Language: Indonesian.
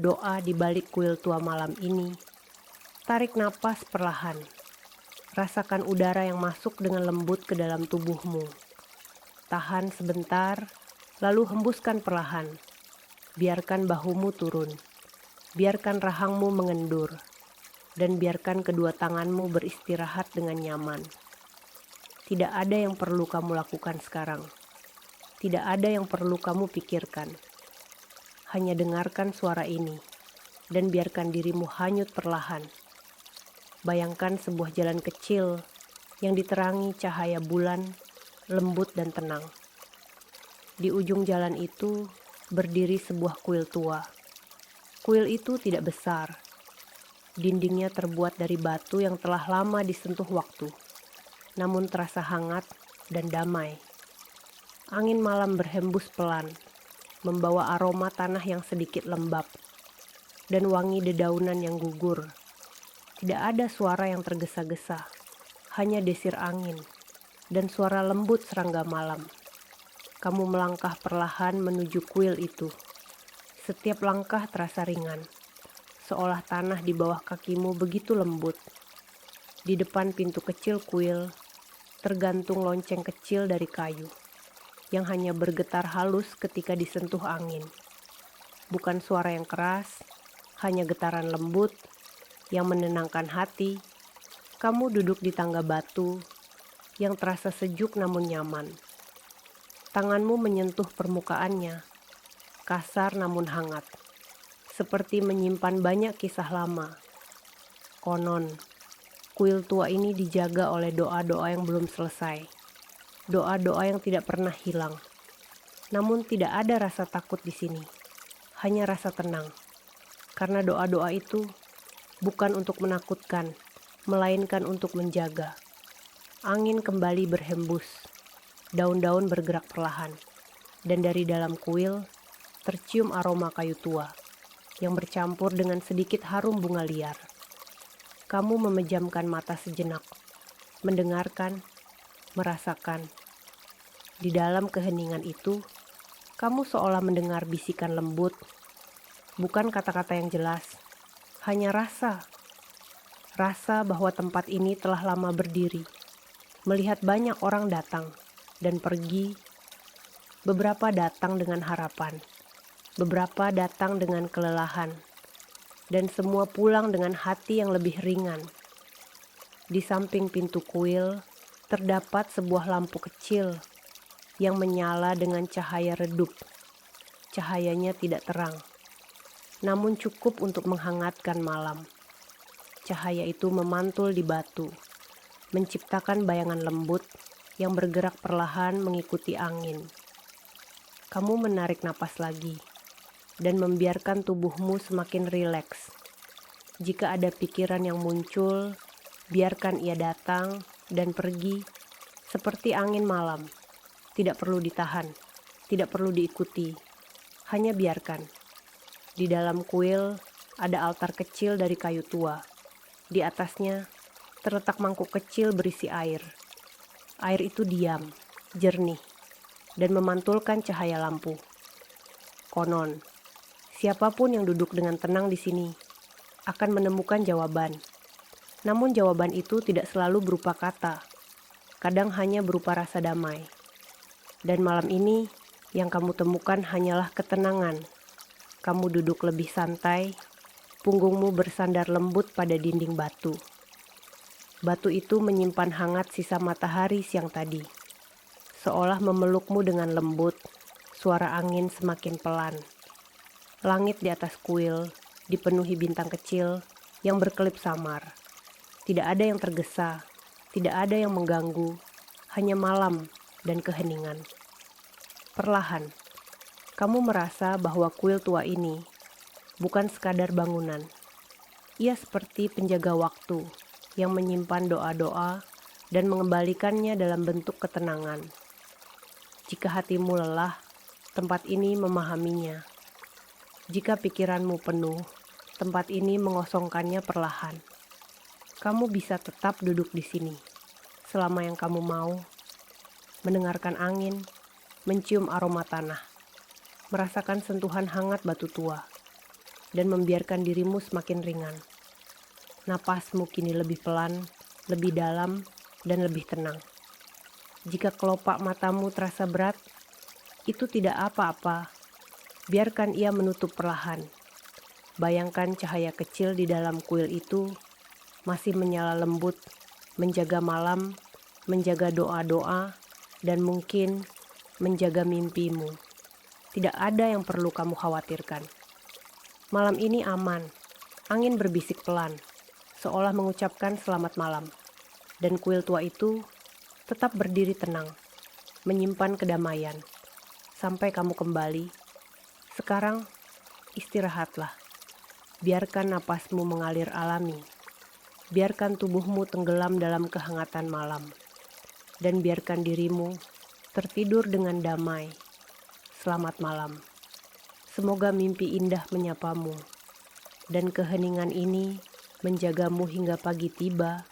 doa di balik kuil tua malam ini. Tarik napas perlahan. Rasakan udara yang masuk dengan lembut ke dalam tubuhmu. Tahan sebentar, lalu hembuskan perlahan. Biarkan bahumu turun. Biarkan rahangmu mengendur. Dan biarkan kedua tanganmu beristirahat dengan nyaman. Tidak ada yang perlu kamu lakukan sekarang. Tidak ada yang perlu kamu pikirkan. Hanya dengarkan suara ini, dan biarkan dirimu hanyut perlahan. Bayangkan sebuah jalan kecil yang diterangi cahaya bulan, lembut dan tenang. Di ujung jalan itu berdiri sebuah kuil tua. Kuil itu tidak besar. Dindingnya terbuat dari batu yang telah lama disentuh waktu, namun terasa hangat dan damai. Angin malam berhembus pelan, membawa aroma tanah yang sedikit lembab, dan wangi dedaunan yang gugur. Tidak ada suara yang tergesa-gesa, hanya desir angin, dan suara lembut serangga malam. Kamu melangkah perlahan menuju kuil itu. Setiap langkah terasa ringan, seolah tanah di bawah kakimu begitu lembut. Di depan pintu kecil kuil, tergantung lonceng kecil dari kayu, yang hanya bergetar halus ketika disentuh angin. Bukan suara yang keras, hanya getaran lembut yang menenangkan hati. Kamu duduk di tangga batu yang terasa sejuk namun nyaman. Tanganmu menyentuh permukaannya, kasar namun hangat, seperti menyimpan banyak kisah lama. Konon, kuil tua ini dijaga oleh doa-doa yang belum selesai. Doa-doa yang tidak pernah hilang. Namun tidak ada rasa takut di sini. Hanya rasa tenang. Karena doa-doa itu bukan untuk menakutkan, melainkan untuk menjaga. Angin kembali berhembus. Daun-daun bergerak perlahan. Dan dari dalam kuil tercium aroma kayu tua yang bercampur dengan sedikit harum bunga liar. Kamu memejamkan mata sejenak, mendengarkan, merasakan. Di dalam keheningan itu, kamu seolah mendengar bisikan lembut, bukan kata-kata yang jelas, hanya rasa. Rasa bahwa tempat ini telah lama berdiri, melihat banyak orang datang dan pergi. Beberapa datang dengan harapan, beberapa datang dengan kelelahan, dan semua pulang dengan hati yang lebih ringan. Di samping pintu kuil, terdapat sebuah lampu kecil yang menyala dengan cahaya redup. Cahayanya tidak terang, namun cukup untuk menghangatkan malam. Cahaya itu memantul di batu, menciptakan bayangan lembut yang bergerak perlahan mengikuti angin. Kamu menarik napas lagi dan membiarkan tubuhmu semakin rileks. Jika ada pikiran yang muncul, biarkan ia datang dan pergi seperti angin malam. Tidak perlu ditahan, tidak perlu diikuti, hanya biarkan. Di dalam kuil ada altar kecil dari kayu tua. Di atasnya terletak mangkuk kecil berisi air. Air itu diam, jernih, dan memantulkan cahaya lampu. Konon, siapapun yang duduk dengan tenang di sini akan menemukan jawaban. Namun jawaban itu tidak selalu berupa kata, kadang hanya berupa rasa damai. Dan malam ini yang kamu temukan hanyalah ketenangan. Kamu duduk lebih santai, punggungmu bersandar lembut pada dinding batu. Batu itu menyimpan hangat sisa matahari siang tadi. Seolah memelukmu dengan lembut, suara angin semakin pelan. Langit di atas kuil dipenuhi bintang kecil yang berkelip samar. Tidak ada yang tergesa, tidak ada yang mengganggu, hanya malam dan keheningan. Perlahan, kamu merasa bahwa kuil tua ini bukan sekadar bangunan. Ia seperti penjaga waktu yang menyimpan doa-doa dan mengembalikannya dalam bentuk ketenangan. Jika hatimu lelah, tempat ini memahaminya. Jika pikiranmu penuh, tempat ini mengosongkannya perlahan. Kamu bisa tetap duduk di sini selama yang kamu mau, mendengarkan angin, mencium aroma tanah, merasakan sentuhan hangat batu tua. dan membiarkan dirimu semakin ringan. Napasmu kini lebih pelan, lebih dalam, dan lebih tenang. Jika kelopak matamu terasa berat, itu tidak apa-apa. Biarkan ia menutup perlahan. Bayangkan cahaya kecil di dalam kuil itu masih menyala lembut, menjaga malam, menjaga doa-doa, dan mungkin menjaga mimpimu. Tidak ada yang perlu kamu khawatirkan. Malam ini aman. Angin berbisik pelan, seolah mengucapkan selamat malam. Dan kuil tua itu tetap berdiri tenang, menyimpan kedamaian. Sampai kamu kembali. Sekarang istirahatlah. Biarkan napasmu mengalir alami. Biarkan tubuhmu tenggelam dalam kehangatan malam. Dan biarkan dirimu tertidur dengan damai. Selamat malam. Semoga mimpi indah menyapamu. Dan keheningan ini menjagamu hingga pagi tiba